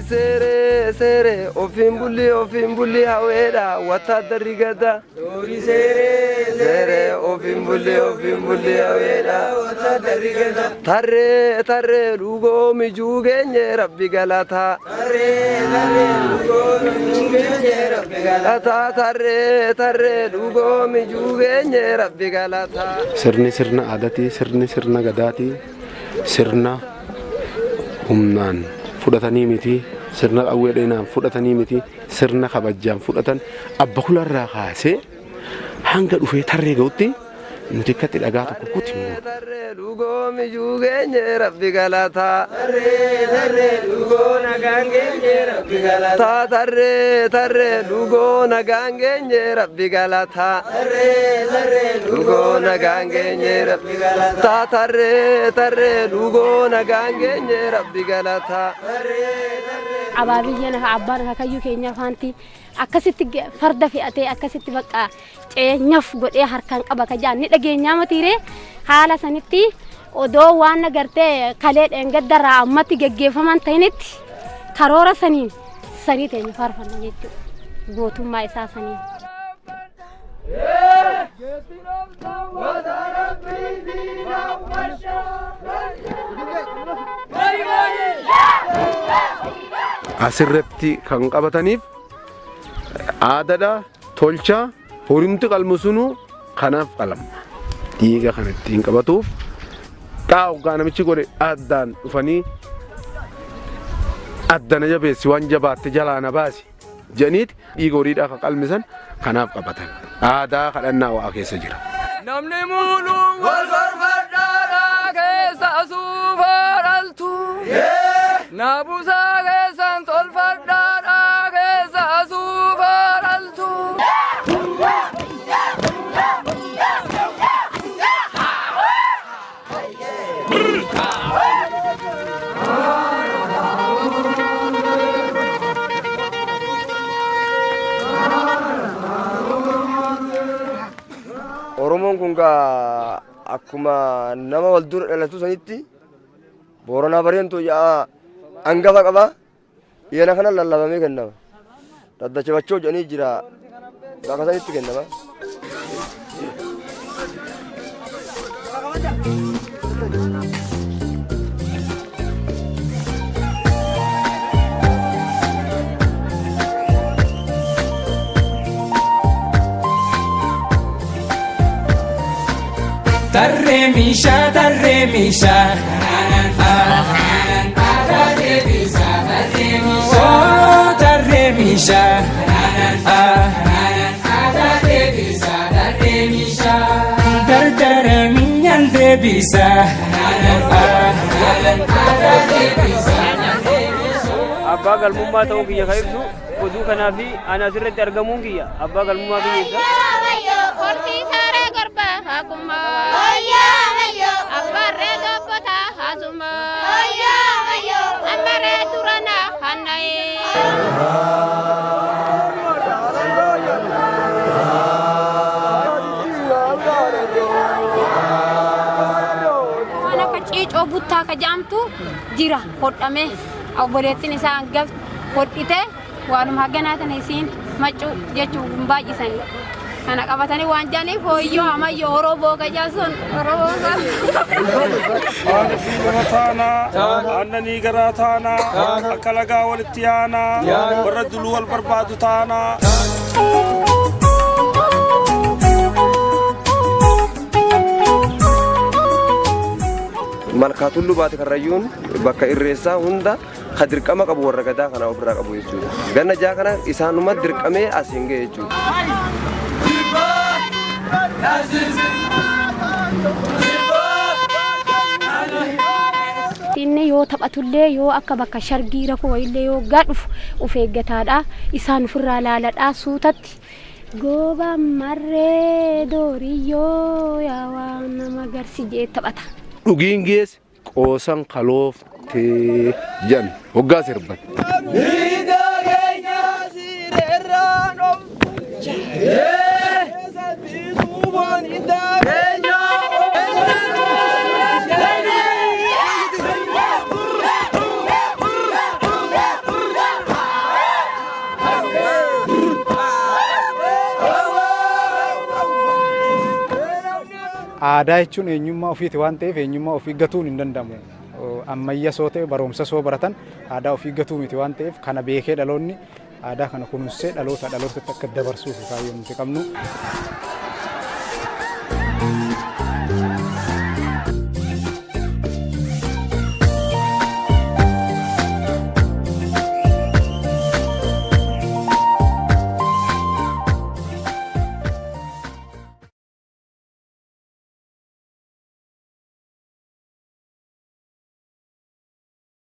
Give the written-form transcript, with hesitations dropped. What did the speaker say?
sere sere ofin bulli haweda wata darigada dori sere sere ofin bulli haweda wata darigada tarre tarre lugo mi jugenye rabbi galata tarre tarre lugo mi jugenye rabbi galata tarre tarre lugo mi jugenye rabbi galata sirni sirna adati sirni sirna gadati sirna humnan fudhatanii miti sirna qawweedhaan fudhatanii miti sirna kabajjaan fudhatan abba kularraa kaasee hanga dhufee tarree ga'utti nuti akkatti dhagaa tokko kutimuu tarree lugoo mijuu geenye rabbi galata tarree lugoo nagaan geenye rabbi galata tarree lugoo nagaan geenye rabbi galata tarree lugoo nagaan geenye rabbi galata tarree lugoo nagaan geenye rabbi galata abaabiyyan abbaan kayyuu keenya faanti akkasitti farda fe'atee akkasitti bakka ceenyaf godhee harkaan qaba kajaan ni dhageenyaa matiire haala sanitti odoo waan nagartee kalee dheengaddarraa ammatti geggeeffaman ta'initti karoora sanii ta'in faarfanna jechuudha gootummaa isaa sanii. asirratti kan qabataniif aadaadha tolcha horimti qalmusunu kanaaf qalama dhiiga kanatti hin qabatuuf xaa'u namichi godhe addaan dhufanii addana jabeessi waan jabaatte jalaana baasi jedhaniiti dhiiga horiidhaa kan qalmisan kanaaf qabatan aadaa kadhannaa waa keessa jira. namni muuluu wal barbaadhaa keessa asuufaadhaltu naabusaa keessan tolfadhaadhaa keessa asuufaadhaltu. Oromoon kun akkuma nama wal dura dhalatu sanitti Booranaa bareentu hangafa qaba yeena kana lallabamee kennama daddachafachoo jedhanii jira bakka sanitti kennama. Tarremisha tarremisha oh tarremisha dardare minyan debisa abbaa galmummaa ta'uu kiyya kan ibsu oduu kanaa fi ana asirratti argamuun kiyya abbaa galmummaa kiyya ibsa. Abbarre dobbota hasuma amare durana hanai ana kaciicoo buttaa kajamtu jira hodhame obboleettiin isaa hangaf hodhite waanuma haganaatan isiin macuu jechuun baay'isanii kana qabatanii waan jaaniif hooyyoo amayyoo Oromoo gajaasun Oromoo annanii garaa taana akka lagaa walitti yaana warra duluu wal barbaadu taana. Malkaatullu baate karrayyuun bakka irreessaa hunda ka dirqama qabu warra gadaa kana ofirraa qabu jechuudha. Ganna jaa kana isaanuma dirqamee asiin ga'e jechuudha. Inni yoo taphatullee yoo akka bakka shargii rafuu illee yoo gadhuuf of eeggataadha isaan ofirraa laaladhaa suutatti gooba marree dooriyyoo yaa waan nama garsijee taphata. Dhugiin geesse qoosan kaloof tee jan hoggaa sirban. aadaa jechuun eenyummaa ofiiti waan ta'eef eenyummaa ofii gatuun hin danda'amu. Ammayya soo ta'e barumsa soo baratan aadaa ofii gatuu miti waan ta'eef kana beekee dhaloonni aadaa kana kunuunsee dhaloota dhalootatti akka dabarsuuf kaayyoon nuti qabnu.